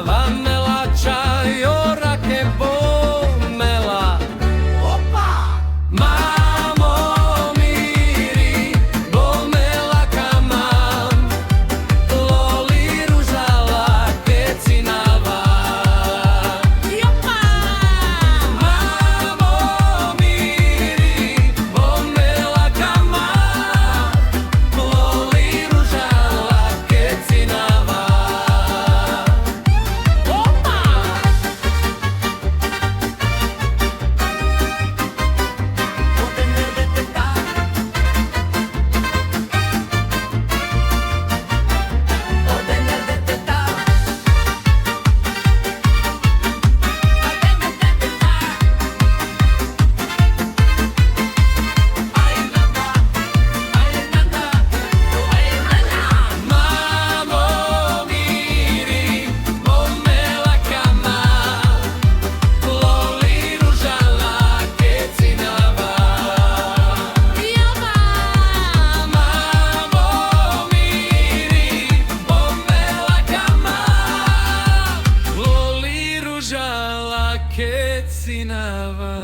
Pamela Čajora che bomela. Opa! Mamo miri, bomela kamam, loli ružala kecinava. Opa! Mamo miri, bomela kamam, loli ružala kecinava. Mamo miri, bomela kamam, loli ružala kecinava. Mamo miri, bomela kamam, loli ružala kecinava.